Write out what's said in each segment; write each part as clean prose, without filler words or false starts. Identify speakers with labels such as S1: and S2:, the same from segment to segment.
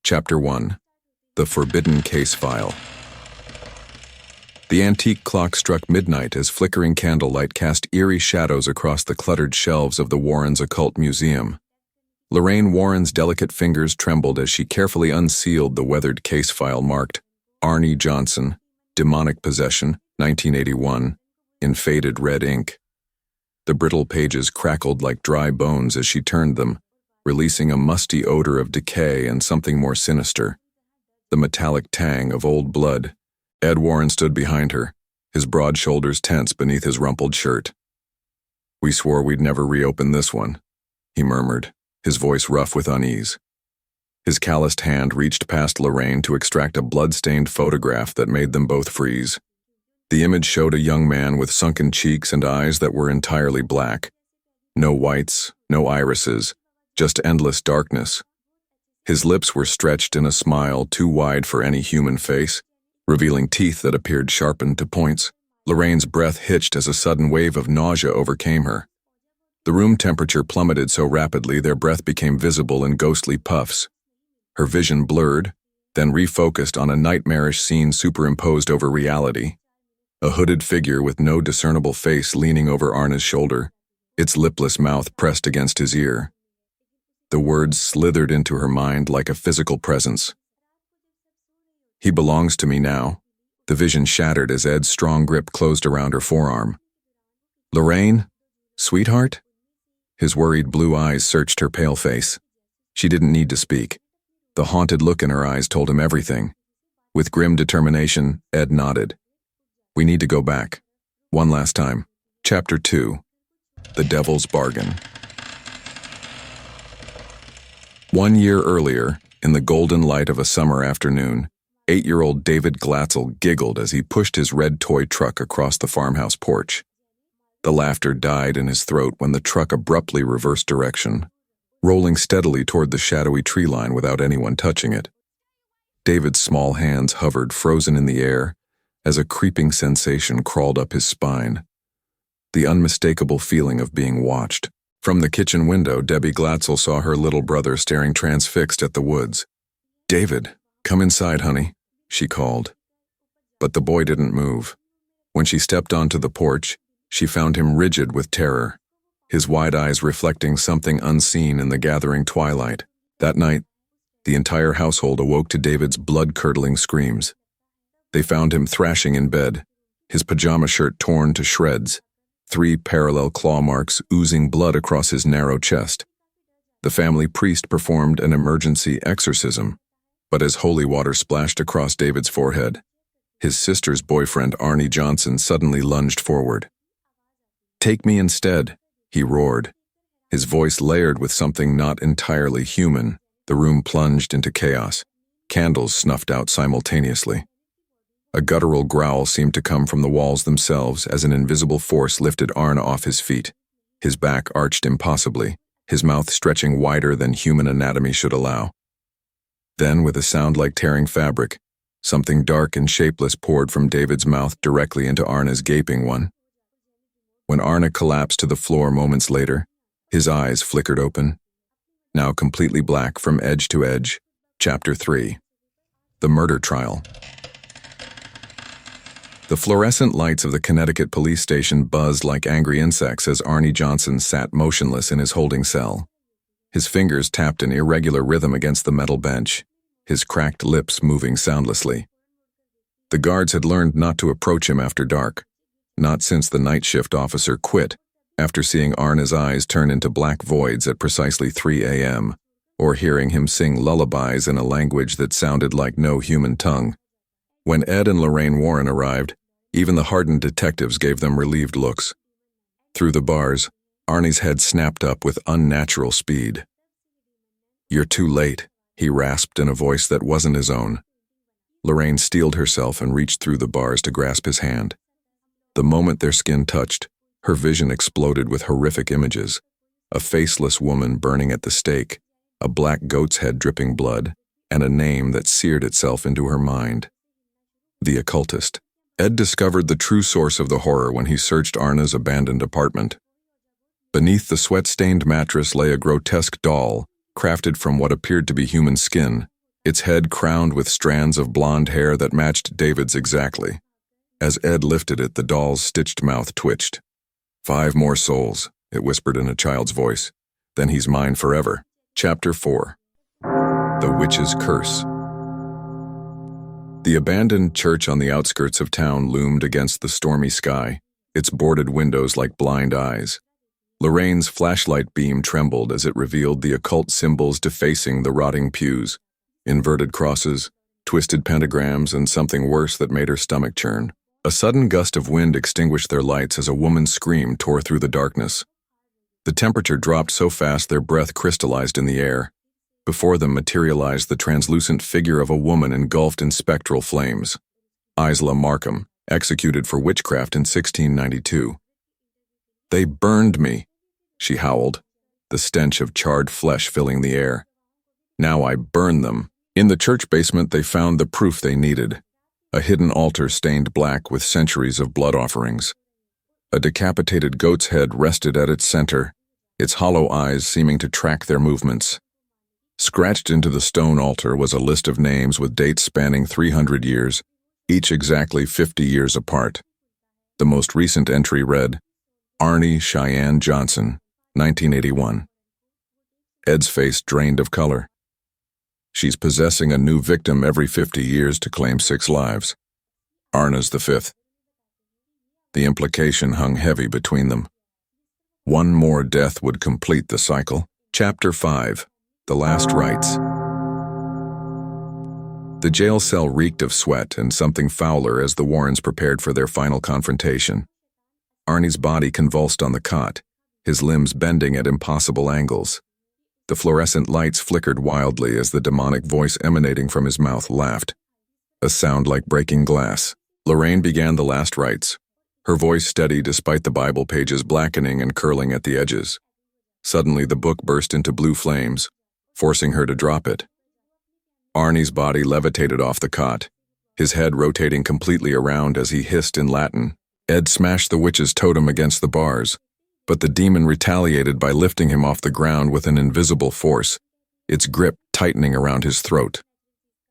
S1: Chapter 1. The Forbidden Case File. The antique clock struck midnight as flickering candlelight cast eerie shadows across the cluttered shelves of the Warrens' occult museum. Lorraine Warren's delicate fingers trembled as she carefully unsealed the weathered case file marked Arne Johnson, Demonic Possession, 1981, in faded red ink. The brittle pages crackled like dry bones as she turned them, releasing a musty odor of decay and something more sinister, the metallic tang of old blood. Ed Warren stood behind her, his broad shoulders tense beneath his rumpled shirt. "We swore we'd never reopen this one," he murmured, his voice rough with unease. His calloused hand reached past Lorraine to extract a blood-stained photograph that made them both freeze. The image showed a young man with sunken cheeks and eyes that were entirely black. No whites, no irises, just endless darkness. His lips were stretched in a smile too wide for any human face, revealing teeth that appeared sharpened to points. Lorraine's breath hitched as a sudden wave of nausea overcame her. The room temperature plummeted so rapidly their breath became visible in ghostly puffs. Her vision blurred, then refocused on a nightmarish scene superimposed over reality. A hooded figure with no discernible face leaning over Arne's shoulder, its lipless mouth pressed against his ear. The words slithered into her mind like a physical presence. "He belongs to me now." The vision shattered as Ed's strong grip closed around her forearm. "Lorraine? Sweetheart?" His worried blue eyes searched her pale face. She didn't need to speak. The haunted look in her eyes told him everything. With grim determination, Ed nodded. "We need to go back. One last time." Chapter 2. The Devil's Bargain. 1 year earlier, in the golden light of a summer afternoon, 8-year-old David Glatzel giggled as he pushed his red toy truck across the farmhouse porch. The laughter died in his throat when the truck abruptly reversed direction, rolling steadily toward the shadowy tree line without anyone touching it. David's small hands hovered frozen in the air as a creeping sensation crawled up his spine. The unmistakable feeling of being watched. From the kitchen window, Debbie Glatzel saw her little brother staring transfixed at the woods. "David, come inside, honey," she called. But the boy didn't move. When she stepped onto the porch, she found him rigid with terror, his wide eyes reflecting something unseen in the gathering twilight. That night, the entire household awoke to David's blood-curdling screams. They found him thrashing in bed, his pajama shirt torn to shreds, 3 parallel claw marks oozing blood across his narrow chest. The family priest performed an emergency exorcism, but as holy water splashed across David's forehead, his sister's boyfriend Arne Johnson suddenly lunged forward. "Take me instead," he roared, his voice layered with something not entirely human. The room plunged into chaos. Candles snuffed out simultaneously. A guttural growl seemed to come from the walls themselves as an invisible force lifted Arne off his feet. His back arched impossibly, his mouth stretching wider than human anatomy should allow. Then, with a sound like tearing fabric, something dark and shapeless poured from David's mouth directly into Arne's gaping one. When Arne collapsed to the floor moments later, his eyes flickered open, now completely black from edge to edge. Chapter 3. The Murder Trial. The fluorescent lights of the Connecticut police station buzzed like angry insects as Arne Johnson sat motionless in his holding cell. His fingers tapped an irregular rhythm against the metal bench, his cracked lips moving soundlessly. The guards had learned not to approach him after dark, not since the night shift officer quit after seeing Arne's eyes turn into black voids at precisely 3 a.m., or hearing him sing lullabies in a language that sounded like no human tongue. When Ed and Lorraine Warren arrived, even the hardened detectives gave them relieved looks. Through the bars, Arne's head snapped up with unnatural speed. "You're too late," he rasped in a voice that wasn't his own. Lorraine steeled herself and reached through the bars to grasp his hand. The moment their skin touched, her vision exploded with horrific images. A faceless woman burning at the stake, a black goat's head dripping blood, and a name that seared itself into her mind. The Occultist. Ed discovered the true source of the horror when he searched Arne's abandoned apartment. Beneath the sweat-stained mattress lay a grotesque doll, crafted from what appeared to be human skin, its head crowned with strands of blonde hair that matched David's exactly. As Ed lifted it, the doll's stitched mouth twitched. 5 more souls, it whispered in a child's voice. Then he's mine forever. Chapter 4. The Witch's Curse. The abandoned church on the outskirts of town loomed against the stormy sky, its boarded windows like blind eyes. Lorraine's flashlight beam trembled as it revealed the occult symbols defacing the rotting pews. Inverted crosses, twisted pentagrams, and something worse that made her stomach churn. A sudden gust of wind extinguished their lights as a woman's scream tore through the darkness. The temperature dropped so fast their breath crystallized in the air. Before them materialized the translucent figure of a woman engulfed in spectral flames. Isla Markham, executed for witchcraft in 1692. "They burned me," she howled, the stench of charred flesh filling the air. "Now I burn them." In the church basement they found the proof they needed. A hidden altar stained black with centuries of blood offerings. A decapitated goat's head rested at its center, its hollow eyes seeming to track their movements. Scratched into the stone altar was a list of names with dates spanning 300 years, each exactly 50 years apart. The most recent entry read, Arne Johnson, 1981. Ed's face drained of color. She's possessing a new victim every 50 years to claim 6 lives. Arne's the 5th. The implication hung heavy between them. One more death would complete the cycle. Chapter 5. The Last Rites. The jail cell reeked of sweat and something fouler as the Warrens prepared for their final confrontation. Arne's body convulsed on the cot, his limbs bending at impossible angles. The fluorescent lights flickered wildly as the demonic voice emanating from his mouth laughed. A sound like breaking glass. Lorraine began the last rites, her voice steady despite the Bible pages blackening and curling at the edges. Suddenly the book burst into blue flames, forcing her to drop it. Arne's body levitated off the cot, his head rotating completely around as he hissed in Latin. Ed smashed the witch's totem against the bars, but the demon retaliated by lifting him off the ground with an invisible force, its grip tightening around his throat.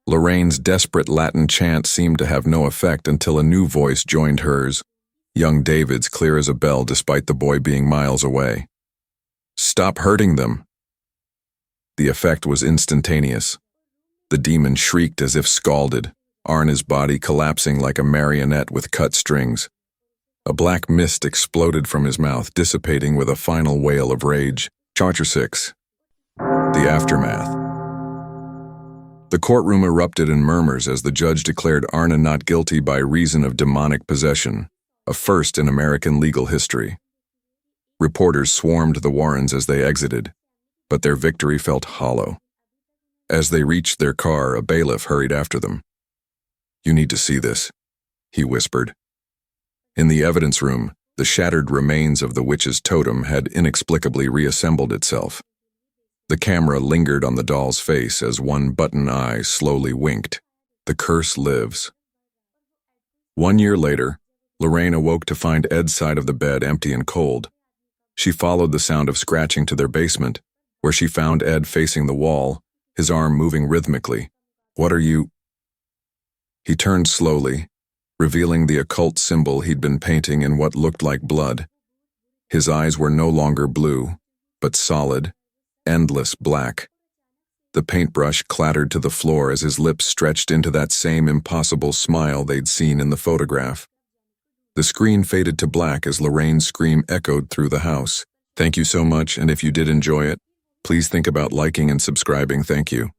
S1: Lorraine's desperate Latin chant seemed to have no effect until a new voice joined hers, young David's clear as a bell despite the boy being miles away. "Stop hurting them." The effect was instantaneous. The demon shrieked as if scalded, Arne's body collapsing like a marionette with cut strings. A black mist exploded from his mouth, dissipating with a final wail of rage. Chapter 6. The Aftermath. The courtroom erupted in murmurs as the judge declared Arne not guilty by reason of demonic possession, a first in American legal history. Reporters swarmed the Warrens as they exited, but their victory felt hollow. As they reached their car, a bailiff hurried after them. "You need to see this," he whispered. In the evidence room, the shattered remains of the witch's totem had inexplicably reassembled itself. The camera lingered on the doll's face as one button eye slowly winked. The curse lives. 1 year later, Lorraine awoke to find Ed's side of the bed empty and cold. She followed the sound of scratching to their basement, where she found Ed facing the wall, his arm moving rhythmically. "What are you?" He turned slowly, revealing the occult symbol he'd been painting in what looked like blood. His eyes were no longer blue, but solid, endless black. The paintbrush clattered to the floor as his lips stretched into that same impossible smile they'd seen in the photograph. The screen faded to black as Lorraine's scream echoed through the house. Thank you so much, and if you did enjoy it, please think about liking and subscribing. Thank you.